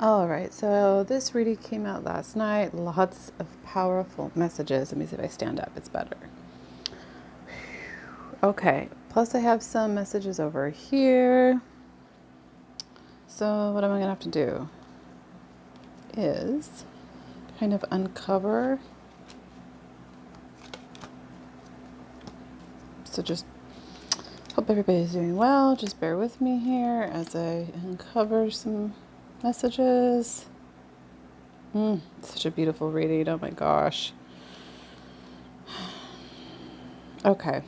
All right, so this reading came out last night. Lots of powerful messages. Let me see if I stand up. It's better. Okay, plus I have some messages over here. So what am I gonna have to do is kind of uncover. So just hope everybody's doing well. Just bear with me here as I uncover some messages. Such a beautiful reading. Oh my gosh. Okay.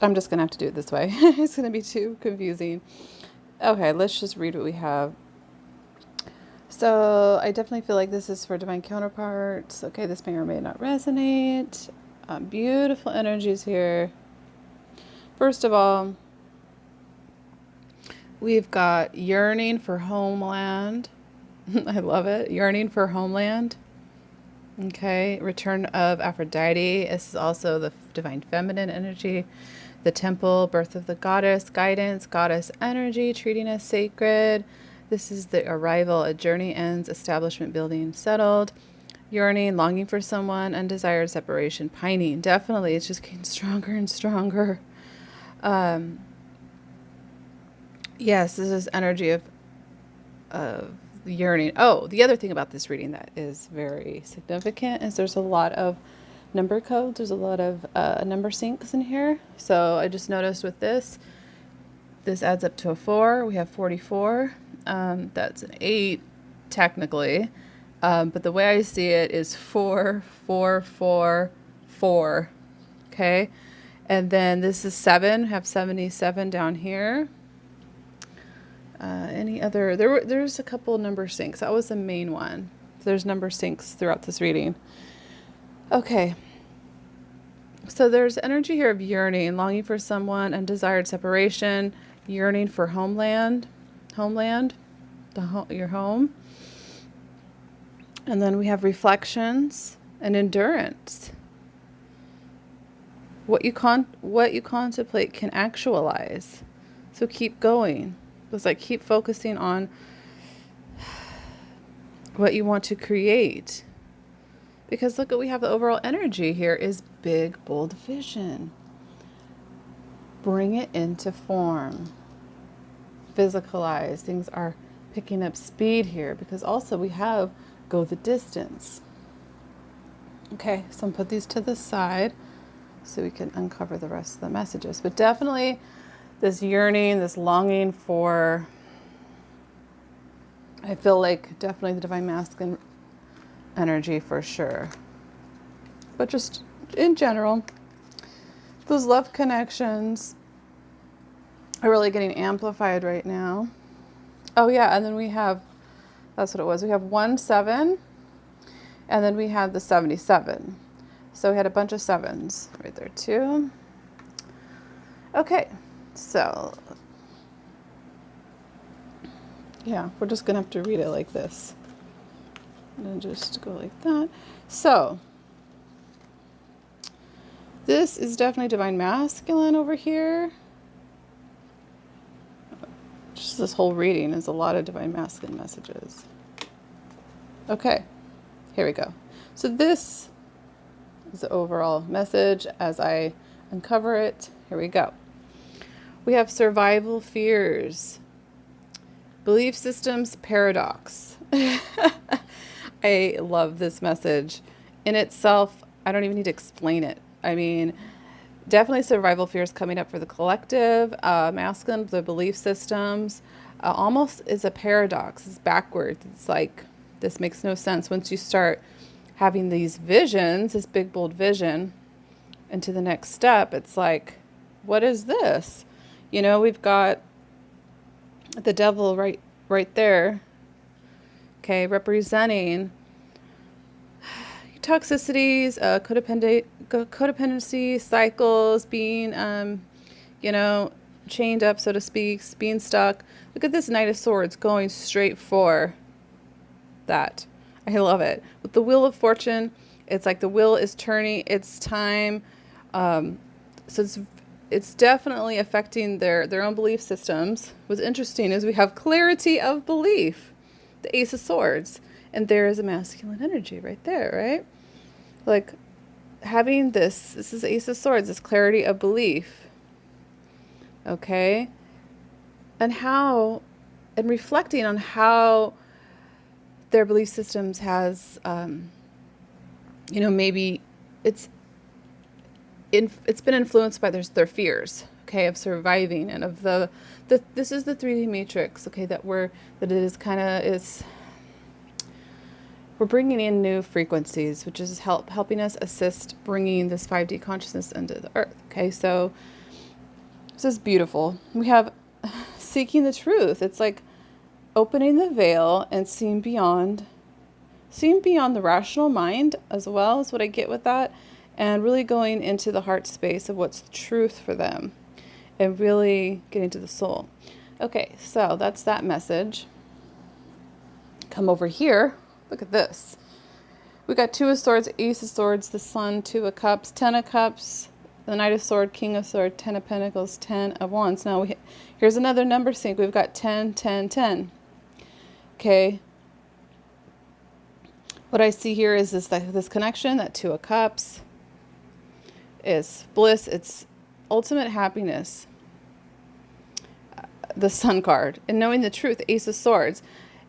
I'm just going to have to do it this way. It's going to be too confusing. Okay, let's just read what we have. So I definitely feel like this is for divine counterparts. Okay, this may or may not resonate. Beautiful energies here. First of all, we've got yearning for homeland. I love it. Yearning for homeland. Okay, return of Aphrodite. This is also the divine feminine energy. The temple, birth of the goddess, guidance, goddess energy, treating us sacred. This is the arrival. A journey ends, establishment building settled. Yearning, longing for someone, undesired separation, pining. Definitely, it's just getting stronger and stronger. Yes, this is energy of yearning. Oh, the other thing about this reading that is very significant is there's a lot of number codes. There's a lot of number syncs in here. So I just noticed with this adds up to a 4. We have 44. That's an 8 technically. But the way I see it is 4, 4, 4, 4. Okay. And then this is 7. We have 77 down here. Any other? There's a couple number syncs. That was the main one. There's number syncs throughout this reading. Okay. So there's energy here of yearning, longing for someone, undesired separation, yearning for homeland, your home. And then we have reflections and endurance. What you contemplate can actualize. So keep going. It's like keep focusing on what you want to create. Because look, we have the overall energy here is big, bold vision. Bring it into form. Physicalize. Things are picking up speed here because also we have go the distance. Okay, so I'm put these to the side so we can uncover the rest of the messages. But definitely this yearning, this longing for, I feel like definitely the divine masculine energy for sure. But just in general, those love connections are really getting amplified right now. Oh yeah, and then we have, that's what it was. We have 1 7, and then we had the 77. So we had a bunch of 7s right there too. Okay, so yeah, we're just gonna have to read it like this. And then just go like that. So this is definitely divine masculine over here. Just this whole reading is a lot of divine masculine messages. Okay, here we go. So this is the overall message as I uncover it. Here we go. We have survival fears, belief systems paradox. I love this message. In itself, I don't even need to explain it. I mean, definitely survival fears coming up for the collective, masculine, the belief systems, almost is a paradox. It's backwards. It's like, this makes no sense. Once you start having these visions, this big, bold vision, into the next step, it's like, what is this? You know, we've got the devil right there, okay, representing toxicities, codependency cycles, being, chained up, so to speak, being stuck. Look at this Knight of Swords going straight for that. I love it. With the Wheel of Fortune, it's like the wheel is turning. It's time. So it's it's definitely affecting their own belief systems. What's interesting is we have clarity of belief, the Ace of Swords, and there is a masculine energy right there, right? Like having this is Ace of Swords, this clarity of belief. Okay? And reflecting on how their belief systems has, maybe it's been influenced by their fears, okay, of surviving and of this is the 3D matrix, okay, we're bringing in new frequencies, which is helping us assist bringing this 5D consciousness into the earth, okay? So this is beautiful. We have seeking the truth. It's like opening the veil and seeing beyond the rational mind as well, is what I get with that, and really going into the heart space of what's the truth for them and really getting to the soul. Okay, so that's that message. Come over here. Look at this. We got 2 of Swords, Ace of Swords, the Sun, 2 of Cups, 10 of Cups, the Knight of Swords, King of Swords, 10 of Pentacles, 10 of Wands. Now, here's another number sync. We've got 10, 10, 10. Okay. What I see here is this connection, that 2 of Cups is bliss. It's ultimate happiness. The Sun card. And knowing the truth, Ace of Swords.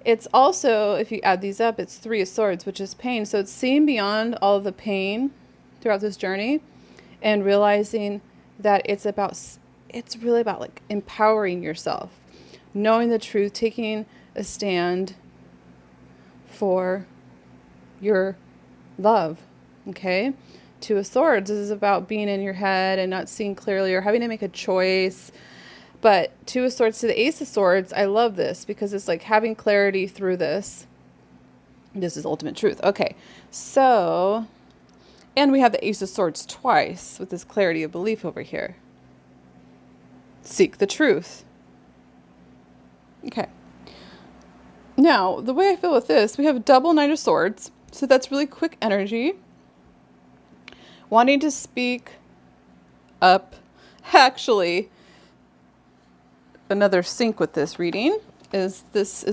It's also, if you add these up, it's 3 of Swords, which is pain. So it's seeing beyond all of the pain throughout this journey and realizing that it's really about like empowering yourself, knowing the truth, taking a stand for your love. Okay? 2 of Swords is about being in your head and not seeing clearly or having to make a choice. But 2 of Swords to the Ace of Swords, I love this because it's like having clarity through this. This is ultimate truth. Okay, so, and we have the Ace of Swords twice with this clarity of belief over here. Seek the truth. Okay. Now, the way I feel with this, we have a double Knight of Swords. So that's really quick energy. Wanting to speak up. Actually, another sync with this reading is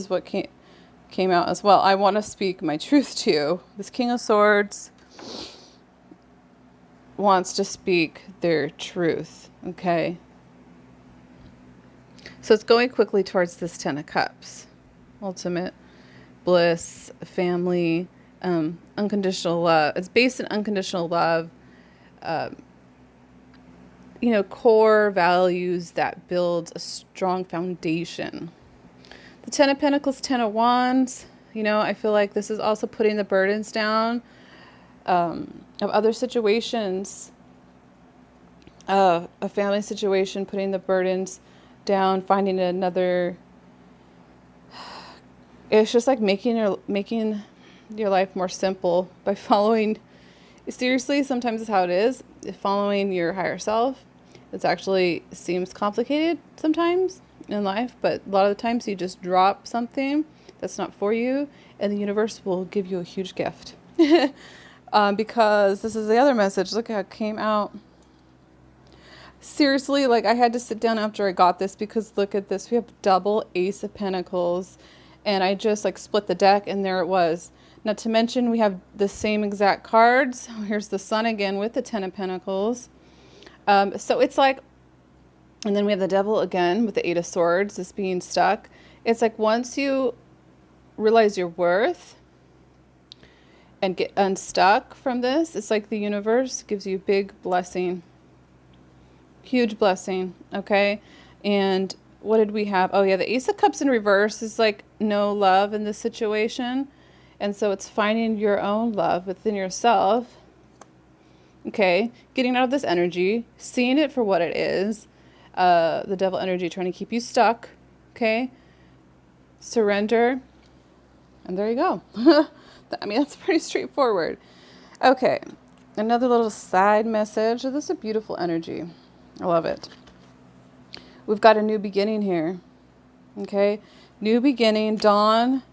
what came out as well. I want to speak my truth to you. This King of Swords wants to speak their truth. Okay. So it's going quickly towards this 10 of Cups. Ultimate bliss, family, unconditional love. It's based in unconditional love. Core values that builds a strong foundation. The 10 of Pentacles, 10 of Wands, I feel like this is also putting the burdens down of other situations, a family situation, putting the burdens down, finding another. It's just like making your life more simple by following. Seriously, sometimes it's how it is. Following your higher self. It actually seems complicated sometimes in life, but a lot of the times you just drop something that's not for you, and the universe will give you a huge gift. Because this is the other message. Look how it came out. Seriously, like I had to sit down after I got this because look at this. We have double Ace of Pentacles, and I just like split the deck, and there it was. Not to mention we have the same exact cards. Here's the Sun again with the 10 of Pentacles. So it's like, and then we have the Devil again with the 8 of Swords, this being stuck. It's like once you realize your worth and get unstuck from this, it's like the universe gives you a big blessing. Huge blessing, okay? And what did we have? Oh yeah, the Ace of Cups in reverse is like no love in this situation. And so it's finding your own love within yourself. Okay, getting out of this energy, seeing it for what it is. The Devil energy trying to keep you stuck. Okay, surrender. And there you go. I mean, that's pretty straightforward. Okay, another little side message. This is a beautiful energy. I love it. We've got a new beginning here. Okay, new beginning, dawn,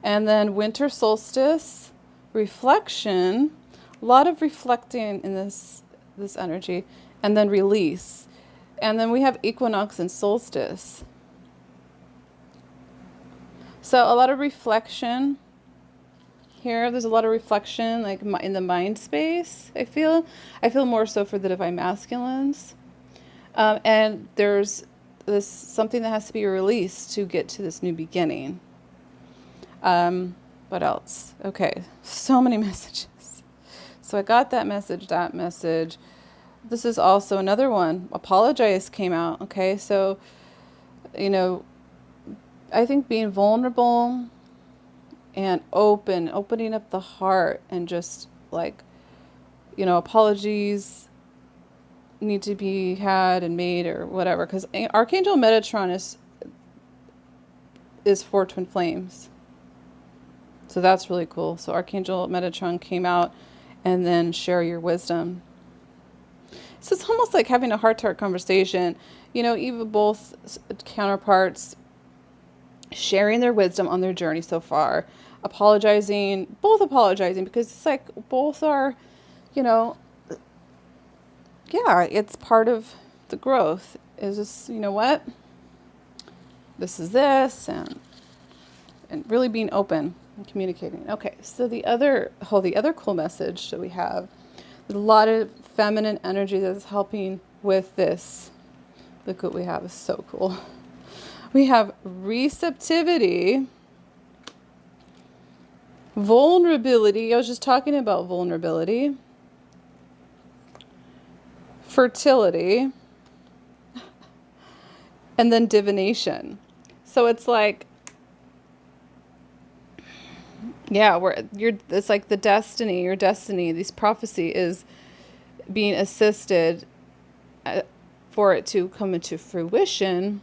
and then winter solstice, reflection. A lot of reflecting in this energy, and then release. And then we have equinox and solstice. So a lot of reflection here. There's a lot of reflection, like in the mind space. I feel more so for the divine masculines. And there's this something that has to be released to get to this new beginning. What else? Okay, so many messages. So I got that message. This is also another one. Apologize came out. Okay, so, you know, I think being vulnerable and opening up the heart, and just like, you know, apologies need to be had and made or whatever, because Archangel Metatron is for twin flames. So that's really cool. So Archangel Metatron came out, and then share your wisdom. So it's almost like having a heart-to-heart conversation, you know, even both counterparts sharing their wisdom on their journey so far, both apologizing, because it's like both are, you know, yeah, it's part of the growth. Is just, you know what, this is this, and really being open and communicating. Okay, so the other cool message that we have, a lot of feminine energy that's helping with this. Look what we have, is so cool. We have receptivity, vulnerability. I was just talking about vulnerability, fertility, and then divination. So it's like, yeah, it's like the destiny, your destiny, this prophecy is being assisted for it to come into fruition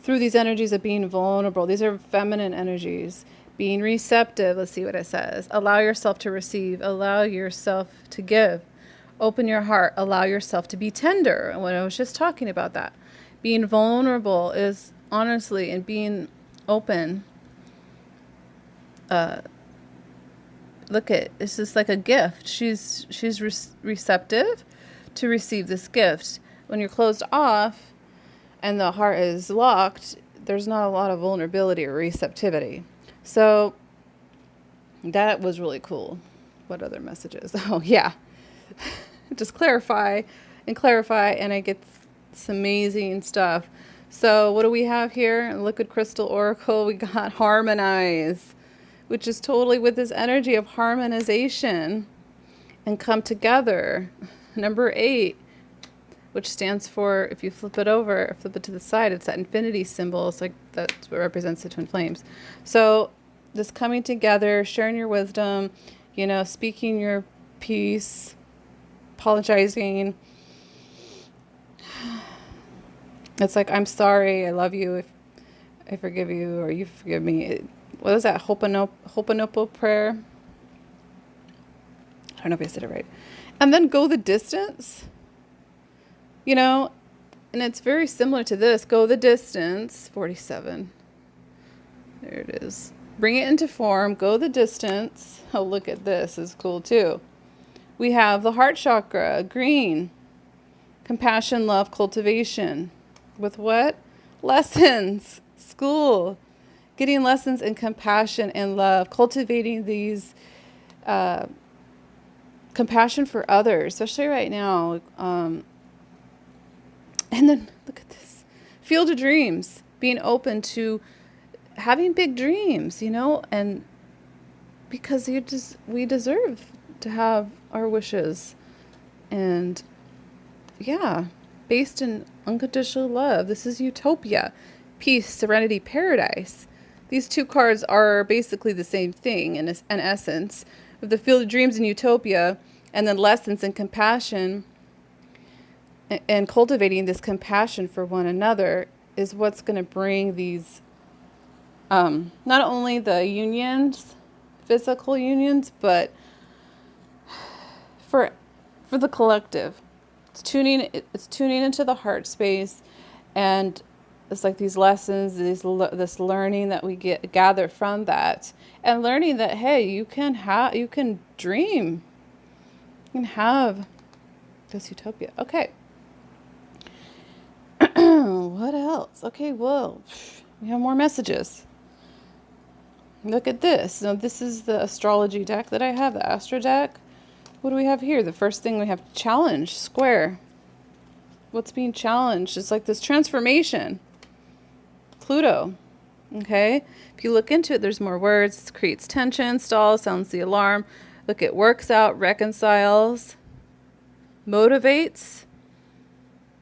through these energies of being vulnerable. These are feminine energies. Being receptive. Let's see what it says. Allow yourself to receive. Allow yourself to give. Open your heart. Allow yourself to be tender. And when I was just talking about that, being vulnerable is honestly, and being open. Look at, this is like a gift. She's receptive to receive this gift. When you're closed off and the heart is locked, there's not a lot of vulnerability or receptivity. So that was really cool. What other messages? Oh yeah. Just clarify, and I get some amazing stuff. So what do we have here? Liquid Crystal Oracle. We got harmonize, which is totally with this energy of harmonization and come together. Number 8, which stands for, if you flip it to the side, it's that infinity symbol. It's like that's what represents the twin flames. So this coming together, sharing your wisdom, you know, speaking your piece, apologizing. It's like, I'm sorry, I love you, if I forgive you, or you forgive me. What is that? Ho'oponopono prayer? I don't know if I said it right. And then go the distance. You know, and it's very similar to this. Go the distance. 47. There it is. Bring it into form. Go the distance. Oh, look at this. It's cool too. We have the heart chakra, green. Compassion, love, cultivation. With what? Lessons. School. Getting lessons in compassion and love. Cultivating these compassion for others, especially right now. And then look at this. Field of dreams. Being open to having big dreams, you know, and because we deserve to have our wishes. And yeah, based in unconditional love. This is utopia, peace, serenity, paradise. These two cards are basically the same thing in essence. With the field of dreams and utopia, and then lessons and compassion, and cultivating this compassion for one another is what's going to bring these, not only the unions, physical unions, but for the collective. It's tuning into the heart space, and it's like these lessons, this learning that we gather from that, and learning that, hey, you can dream, you can have this utopia. Okay. what else? Okay, well, we have more messages. Look at this. Now, this is the astrology deck that I have, the Astro deck. What do we have here? The first thing we have, challenge, square. What's being challenged? It's like this transformation. Pluto. Okay? If you look into it, there's more words. It creates tension, stalls, sounds the alarm. Look, it works out, reconciles, motivates.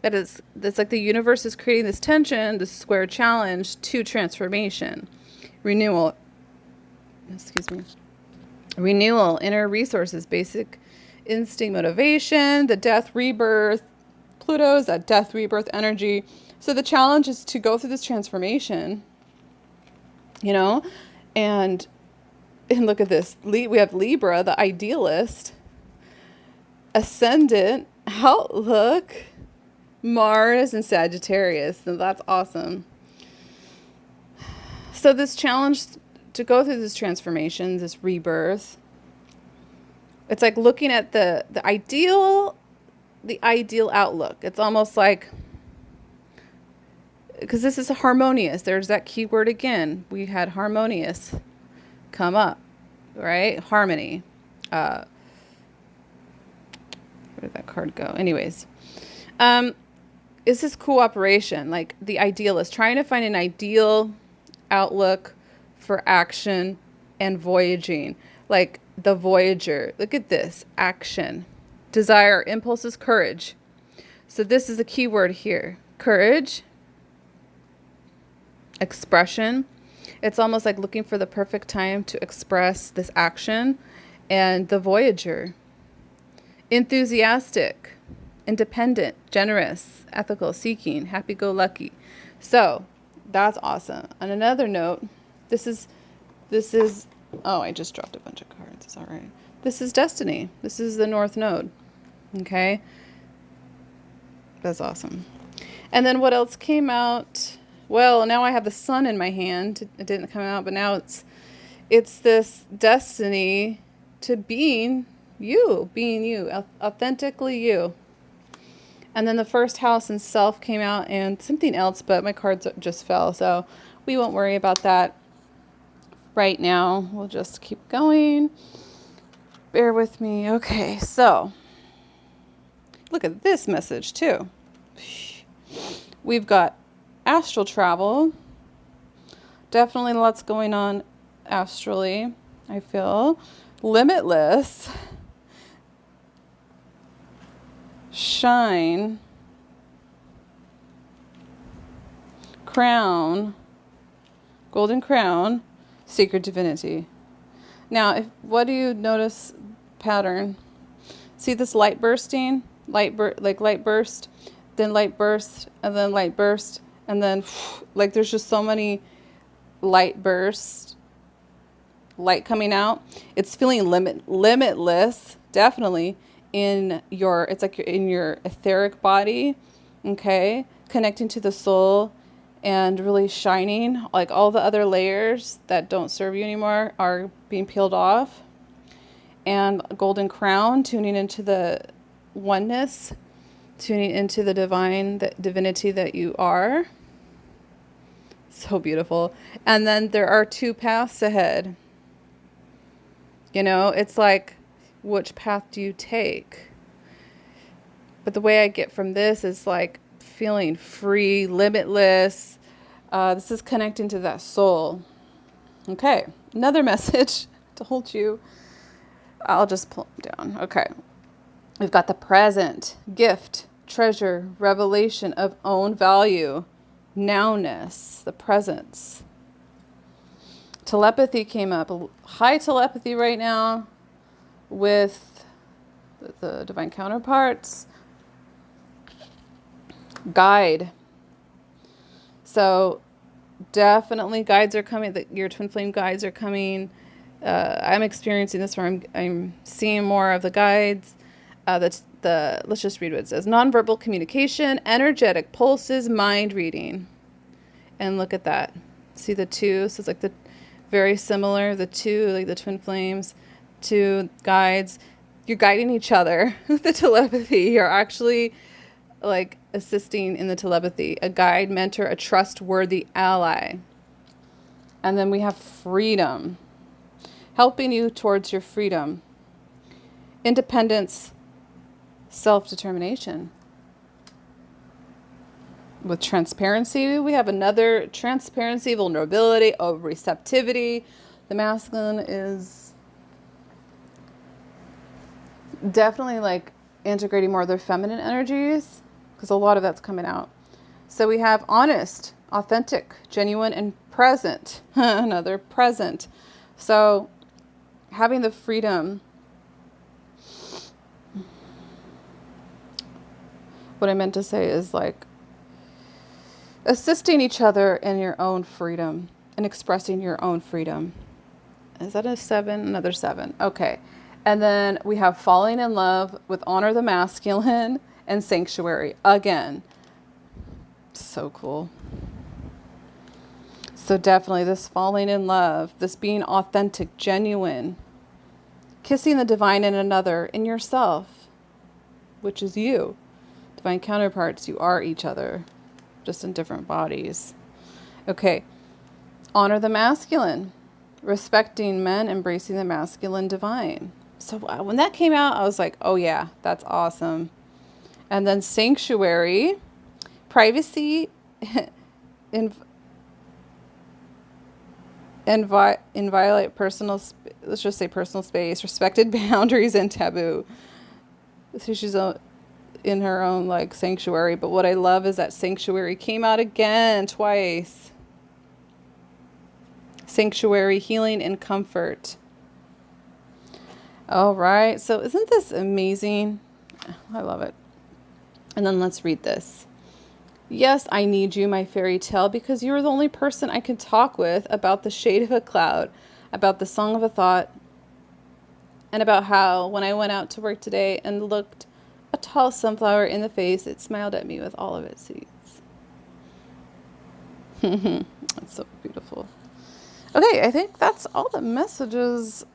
That's like the universe is creating this tension, this square challenge to transformation. Renewal. Excuse me. Renewal, inner resources, basic instinct, motivation, the death, rebirth. Pluto is that death, rebirth energy. So the challenge is to go through this transformation, you know, and look at this. We have Libra, the idealist, ascendant, outlook, Mars, and Sagittarius. So that's awesome. So this challenge to go through this transformation, this rebirth, it's like looking at the ideal outlook. It's almost like, because this is harmonious. There's that key word again. We had harmonious come up, right? Harmony. Where did that card go? Anyways, is this cooperation, like the idealist, trying to find an ideal outlook for action and voyaging, like the Voyager. Look at this, action, desire, impulses, courage. So this is a key word here, courage, expression. It's almost like looking for the perfect time to express this action. And the Voyager, enthusiastic, independent, generous, ethical, seeking, happy-go-lucky. So that's awesome. On another note, this is, oh, I just dropped a bunch of cards. It's all right. This is destiny. This is the North Node. Okay. That's awesome. And then what else came out? Well, now I have the sun in my hand. It didn't come out, but now it's this destiny to being you, authentically you. And then the first house and self came out and something else, but my cards just fell. So we won't worry about that right now. We'll just keep going. Bear with me. Okay, so look at this message too. We've got astral travel. Definitely lots going on astrally, I feel. Limitless. Shine. Crown. Golden crown. Sacred divinity. Now, what do you notice pattern? See this light bursting? Light burst, then light burst, and then light burst, and then like there's just so many light bursts, light coming out. It's feeling limitless, definitely it's like you're in your etheric body, okay? Connecting to the soul and really shining. Like all the other layers that don't serve you anymore are being peeled off. And golden crown, tuning into the oneness, tuning into the divinity that you are. So beautiful. And then there are two paths ahead. You know, it's like, which path do you take? But the way I get from this is like feeling free, limitless. This is connecting to that soul. Okay, another message. Told you. I'll just pull them down. Okay. We've got the present, gift, treasure, revelation of own value, nowness, the presence. Telepathy came up. High telepathy right now with the divine counterparts. Guide. So definitely guides are coming. Your twin flame guides are coming. I'm experiencing this where I'm seeing more of the guides. Let's just read what it says. Nonverbal communication, energetic pulses, mind reading. And look at that. See the two? So it's like very similar, the two, like the twin flames, two guides. You're guiding each other with the telepathy. You're actually like assisting in the telepathy, a guide, mentor, a trustworthy ally. And then we have freedom, helping you towards your freedom, independence, self-determination. With transparency, we have another transparency, vulnerability, receptivity. The masculine is definitely like integrating more of their feminine energies, because a lot of that's coming out. So we have honest, authentic, genuine, and present. Another present. So having the freedom. What I meant to say is like assisting each other in your own freedom and expressing your own freedom. Is that a 7? Another 7. Okay. And then we have falling in love with honor the masculine and sanctuary. Again, so cool. So definitely this falling in love, this being authentic, genuine, kissing the divine in another, in yourself, which is you. Divine counterparts, you are each other, just in different bodies. Okay. Honor the masculine, respecting men, embracing the masculine divine. So when that came out, I was like, oh yeah, that's awesome. And then sanctuary, privacy, inviolate personal, let's just say personal space, respected boundaries, and taboo. So she's in her own like sanctuary. But what I love is that sanctuary came out again twice. Sanctuary, healing, and comfort. All right. So isn't this amazing? I love it. And then let's read this. Yes, I need you, my fairy tale, because you are the only person I can talk with about the shade of a cloud, about the song of a thought, and about how when I went out to work today and looked a tall sunflower in the face, it smiled at me with all of its seeds. That's so beautiful. Okay, I think that's all the messages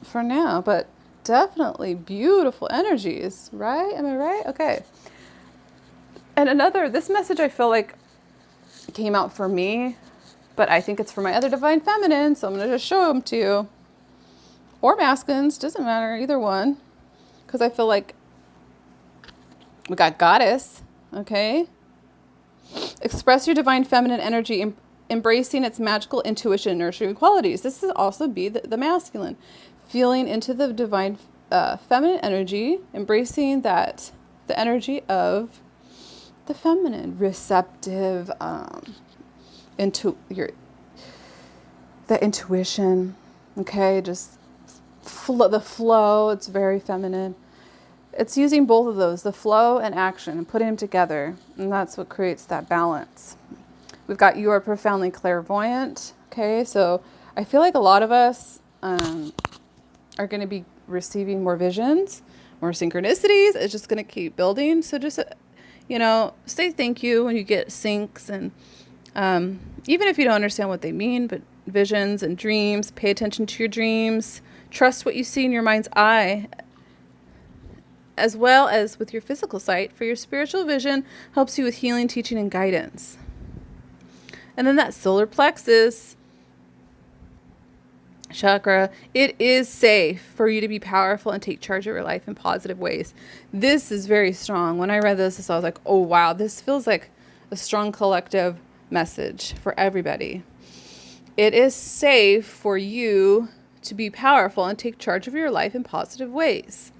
for now, but definitely beautiful energies, right? Am I right? Okay. And this message I feel like came out for me, but I think it's for my other divine feminine, so I'm going to just show them to you. Or masculines, doesn't matter, either one. Because I feel like we got goddess, okay? Express your divine feminine energy, embracing its magical intuition and nurturing qualities. This is also be the masculine. Feeling into the divine feminine energy, embracing the energy of the feminine, receptive, the intuition, okay, just the flow. It's very feminine. It's using both of those, the flow and action, and putting them together, and that's what creates that balance. We've got you are profoundly clairvoyant, okay, so I feel like a lot of us are going to be receiving more visions, more synchronicities. It's just going to keep building, so just say thank you when you get syncs, and even if you don't understand what they mean, but visions and dreams, pay attention to your dreams, trust what you see in your mind's eye, as well as with your physical sight, for your spiritual vision helps you with healing, teaching, and guidance. And then that solar plexus chakra, it is safe for you to be powerful and take charge of your life in positive ways. This is very strong. When I read this, I was like, oh wow, this feels like a strong collective message for everybody. It is safe for you to be powerful and take charge of your life in positive ways.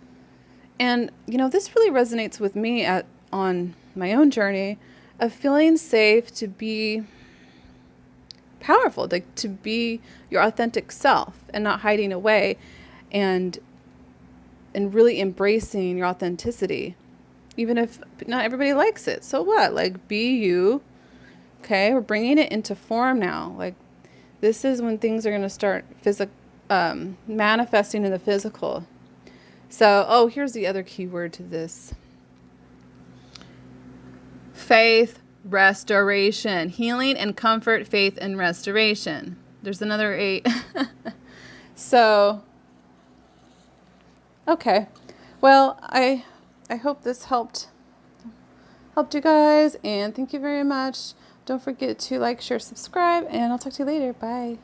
And this really resonates with me on my own journey of feeling safe to be powerful, to be your authentic self and not hiding away, and really embracing your authenticity, even if not everybody likes it. So what? Like, be you. Okay, we're bringing it into form now. Like, this is when things are going to start manifesting in the physical. So, here's the other key word to this: faith, restoration, healing and comfort, faith and restoration. There's another 8. So, okay. Well, I hope this helped helped you guys, and thank you very much. Don't forget to like, share, subscribe, and I'll talk to you later. Bye.